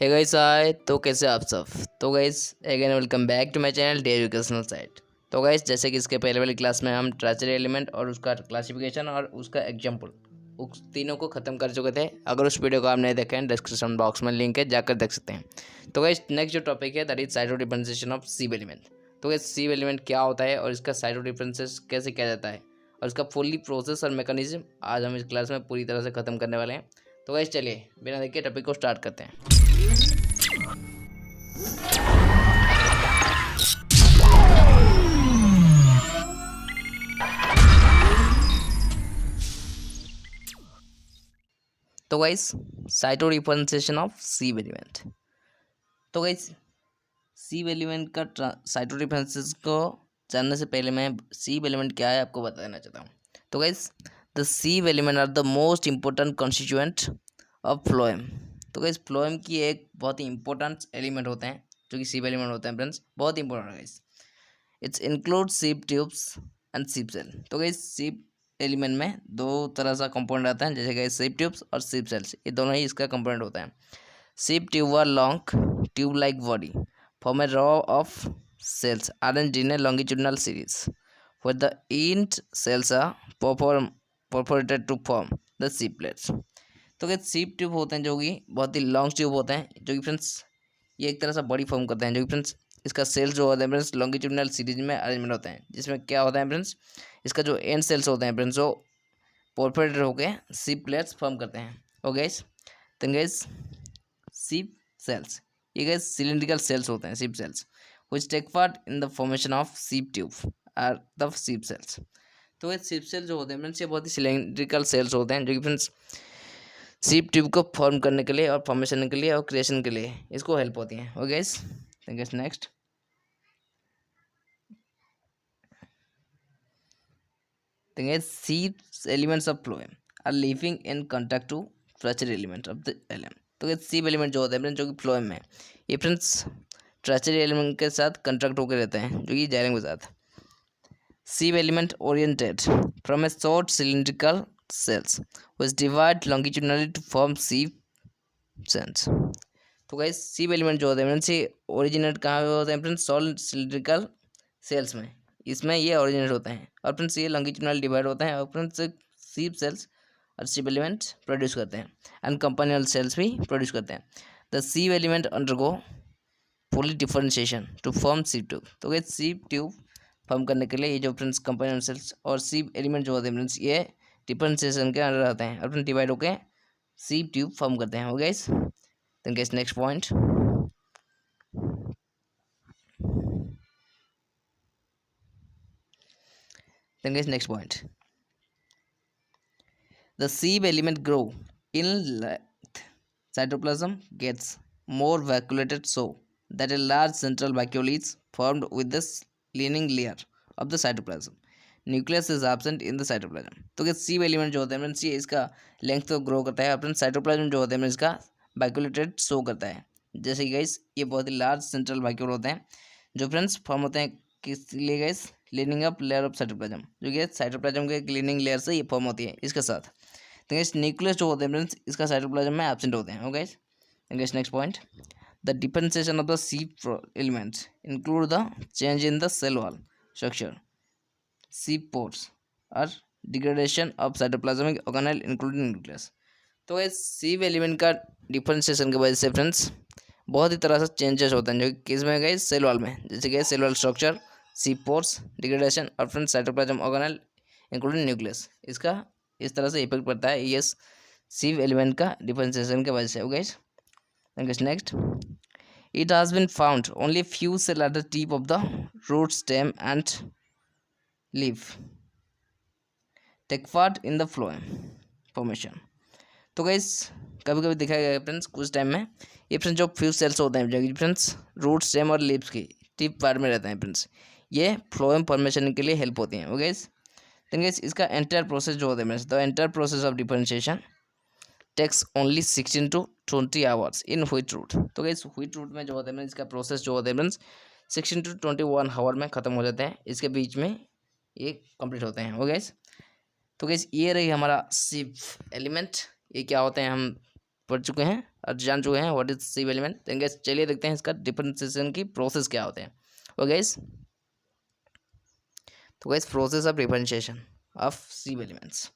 Hey guys hi. तो कैसे आप सब। तो guys again welcome back to my channel the educational site. तो गाइस जैसे कि इसके पहले वाली क्लास में हम ट्रेजरी एलिमेंट और उसका क्लासिफिकेशन और उसका एग्जांपल उस तीनों को ख़त्म कर चुके थे। अगर उस वीडियो को आप नहीं देखे हैं डिस्क्रिप्शन बॉक्स में लिंक है, जाकर देख सकते हैं। तो गाइस नेक्स्ट जो टॉपिक है that is cyto differentiation of sieve element. तो गाइस सीव एलिमेंट क्या होता है और इसका साइटो डिफरेंसेस कैसे किया जाता है और इसका फुल्ली प्रोसेस और मैकेनिज्म आज हम इस क्लास में पूरी तरह से ख़त्म करने वाले हैं। तो गाइस चलिए बिना देखे टॉपिक को स्टार्ट करते हैं। तो guys cyto differentiation of sieve element. तो गाइस सीव एलिमेंट का साइटो डिफरेंशिएशन को जानने से पहले मैं सीव एलिमेंट क्या है आपको बताना चाहता हूँ। तो guys the sieve element are the most important constituent of phloem. तो गाइस फ्लोएम की एक बहुत ही इंपॉर्टेंट एलिमेंट होते हैं जो कि सीव एलिमेंट होते हैं फ्रेंड्स, बहुत इंपॉर्टेंट है guys. It's include sieve tubes and sieve cell. तो गाइस सीव एलिमेंट में दो तरह का कंपोनेंट आता है, जैसे कि सीव ट्यूब्स और सीव सेल्स, ये दोनों ही इसका कंपोनेंट होता है। Sieve tube are long tube like body form a row of cells arranged in a longitudinal series where the end cells are perforated to form the seed plates। तो क्या सीप tube होते हैं जो कि बहुत ही लॉन्ग ट्यूब होते हैं, जो कि फ्रेंड्स ये एक तरह से बॉडी फॉर्म करते हैं, जो कि फ्रेंड्स इसका सेल्स जो होते हैं फ्रेंड्स लॉन्गिट्यूडिनल सीरीज में अरेंजमेंट होते हैं, जिसमें क्या होता है फ्रेंड्स इसका जो एंड सेल्स होते हैं फ्रेंड्स वो परफोरेटेड होकर सीप प्लेट्स फॉर्म करते हैं। ओके गाइस, तो गाइस सीप सेल्स ये गाइस सिलिंड्रिकल सेल्स होते हैं, सीप sales which take part in the formation of sieve tube are the sieve cells। तो ये sieve cells जो होते हैं फ्रेंड्स ये बहुत ही सिलेंड्रिकल सेल्स होते हैं, जो कि फ्रेंड्स sieve ट्यूब को फॉर्म करने के लिए और फॉर्मेशन के लिए और क्रिएशन के लिए इसको हेल्प होती हैं। Okay guys, thank you. Next thing sieve elements of phloem are living in contact to fracture element of the element। तो ये sieve एलिमेंट जो होते हैं फ्रेंड्स जो कि फ्लोएम में ये फ्रेंड्स ट्रेचरी एलिमेंट के साथ कंट्रैक्ट होकर रहते हैं, जो कि जाइलम के साथ। Sieve element oriented from a short cylindrical cells which divide longitudinally to form sieve cells. तो गाइस सीव एलिमेंट जो होते हैं फ्रेंड्स ये ओरिजिनेट कहाँ पे होते हैं फ्रेंड्स, शॉर्ट सिलिंड्रिकल सेल्स में, इसमें ये ओरिजिनेट होते हैं और फ्रेंड्स ये लॉन्गिट्यूडिनल डिवाइड होते हैं और फ्रेंड्स सीव सेल्स और सीव एलिमेंट प्रोड्यूस करते हैं एंड कंपाउंड सेल्स भी प्रोड्यूस करते हैं। The sieve element undergo fully differentiation to form sieve tube. तो ये सीव ट्यूब फॉर्म करने के लिए ये जो फ्रेंड्स कंपाउंड सेल्स और सीव एलिमेंट जो होते हैं फ्रेंड्स ये डिफरेंशिएशन के अंदर आते हैं और फिर डिवाइड होकर सीव ट्यूब फॉर्म करते हैं। हो guys, then guys next point, then guys next point, the sieve element grow in length, cytoplasm gets more vacuolated so that a large central vacuole is formed with the lining layer of the cytoplasm। Nucleus is absent in the cytoplasm. तो क्या सीव element जो होते हैं friends ये इसका length तो grow करता है, अपने साइटोप्लाज्म जो होते हैं इसका वैक्यूलेटेड शो करता है। जैसे कि गाइस ये बहुत ही लार्ज सेंट्रल वैक्यूल होते हैं जो फ्रेंड्स फॉर्म होते हैं किस लिए guys, leaning up layer of cytoplasm, जो कि साइटोप्लाज्म के लिनिंग लेयर से ये फॉर्म होती है इसके साथ। तो गाइस न्यूक्लियस जो होते हैं फ्रेंड्स इसका साइटोप्लाज्म में एब्सेंट होते हैं। Okay guys, next point, the differentiation of the sieve elements include the change in the cell wall structure, sieve pores, or degradation of cytoplasmic organelle including nucleus। तो इस sieve element का differentiation की वजह से friends बहुत ही तरह से changes होते हैं, जो कि किस में गए, सेल वॉल में, जैसे कि cell wall structure, sieve pores, degradation और friends cytoplasm organelle including nucleus, इसका इस तरह से इफेक्ट पड़ता है ये sieve एलिमेंट का डिफरेंशिएशन की वजह से। Okay next, it has been found only few cells at the tip of the root stem and leaf take part in the phloem formation। तो गाइस कभी कभी दिखाया गया फ्रेंड्स कुछ टाइम में ये फ्रेंड्स जो फ्यू सेल्स होते हैं जो फ्रेंड्स रूट स्टेम और लीव्स की टिप पार्ट में रहते हैं फ्रेंड्स, ये फ्लोएम फॉर्मेशन के लिए हेल्प होती हैं। ओके देन गाइस इसका एंटायर प्रोसेस जो होता है friends, the entire process of differentiation takes only 16 to 20 hours in wheat root. तो गाइस व्हीट रूट में जो होते हैं इसका प्रोसेस जो होते हैं फ्रेंड्स 16 to 21 आवर में ख़त्म हो जाते हैं, इसके बीच में ये कंप्लीट होते हैं। ओके गाइस, तो गाइस ये रही हमारा सीव एलिमेंट, ये क्या होते हैं हम पढ़ चुके हैं और जान चुके हैं व्हाट इज सी एलिमेंट। तो गाइस चलिए देखते हैं इसका डिफरेंशिएशन की प्रोसेस क्या होते हैं। ओके गाइस, तो guys process of differentiation of sieve elements,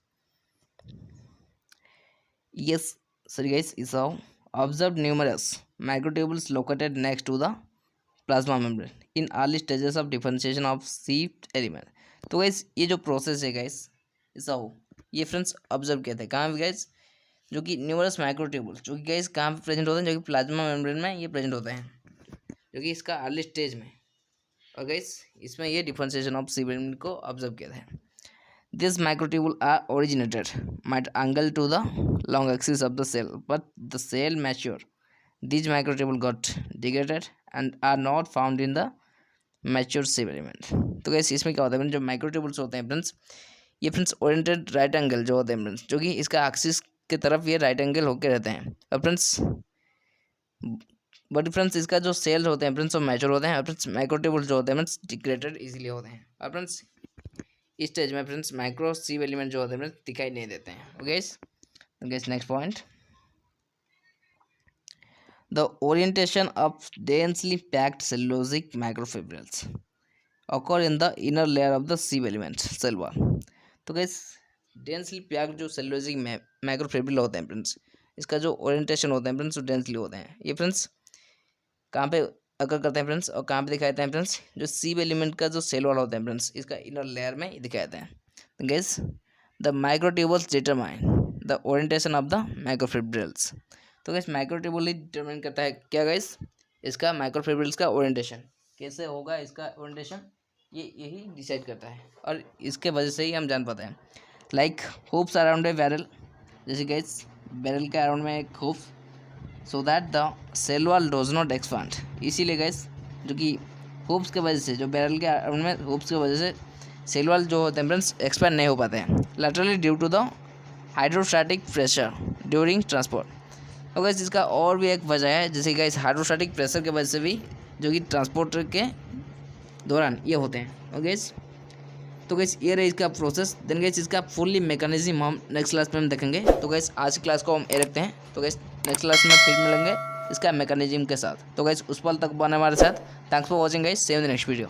yes sorry guys, is how observed numerous microtubules located next to the plasma membrane in early stages of differentiation of C element। तो guys ये जो process है guys, इस how ये friends observe किया था कहाँ पे गाइस, जो कि न्यूमरस माइक्रोट्यूबुल जो कि गाइस कहाँ पे प्रेजेंट होते हैं, जो कि प्लाज्मा मेम्ब्रेन में ये प्रेजेंट होते हैं, जो कि इसका अर्ली स्टेज में। और गाइस इसमें ये डिफरेंशिएशन ऑफ सी एलिमेंट को ऑब्जर्व किया था। These microtubules are originated might angle to the long axis of the cell, but the cell mature. These microtubules got degraded and are not found in the mature cell element। तो कैसे इसमें क्या होता है, जो microtubules होते हैं friends, ये फ्रेंड्स ओरिएंटेड राइट एंगल जो होते हैं फ्रेंड्स, जो कि इसका एक्सिस की तरफ ये राइट एंगल होके रहते हैं। और फ्रेंड्स बट फ्रेंड्स इसका जो सेल होते हैं फ्रेंड्स वो मैच्योर होते हैं। और फ्रेंड्स माइक्रोट्यूबुल्स जो होते हैं फ्रेंड्स डिग्रेडेड इजीली होते हैं। और फ्रेंड्स इस स्टेज में फ्रेंड्स माइक्रो सी एलिमेंट जो होते हैं दिखाई नहीं देते हैं। Okay guys, next point, the orientation of densely packed cellulosic microfibrils occur in the inner layer of the sieve element cell wall। तो गाइस डेंसली पैक्ड जो सेलुलोजिक माइक्रोफिब्रिल होते हैं फ्रेंड्स, इसका जो ओरिएंटेशन होता है फ्रेंड्स वो डेंसली होते हैं। ये फ्रेंड्स कहाँ पे अगर करते हैं फ्रेंड्स और कहाँ पे दिखाते हैं फ्रेंड्स, जो सी एलिमेंट का जो सेल वाला होता है फ्रेंड्स, इसका इनर लेयर में दिखाते हैं। तो guys the microtubules determine the orientation of the microfibrils. तो गाइस माइक्रोट्यूबुल ही डिटरमाइन करता है क्या गाइस, इसका माइक्रोफिब्रिल्स का ओरिएंटेशन कैसे होगा, इसका ओरिएंटेशन ये यही डिसाइड करता है। और इसके वजह से ही हम जान पाते हैं like hoops around a barrel, जैसे गाइस बैरल के अराउंड में एक hoop, so that the cell wall does not expand. इसीलिए गाइस जो कि होप्स के वजह से, जो बैरल के अराउंड में होप्स की वजह से सेल वॉल जो होते हैं फ्रेंड्स एक्सपैंड नहीं हो पाते हैं, laterally due to the hydrostatic pressure during transport. और गाइस इसका और भी एक वजह है, जैसे गाइस हाइड्रोस्टैटिक प्रेशर की वजह से भी जो कि ट्रांसपोर्ट के दौरान ये होते हैं। और गाइस तो गाइस ये रही इसका प्रोसेस। देन गाइस इसका फुल्ली मैकेनिज्म हम नेक्स्ट क्लास में हम देखेंगे। तो गाइस आज की क्लास को हम ये रखते हैं। तो गाइस नेक्स्ट क्लास में फिर मिलेंगे इसका मैकेनिज्म के साथ। तो गाइस उस पल तक बने हमारे साथ। Thanks for watching guys, see you in the next video.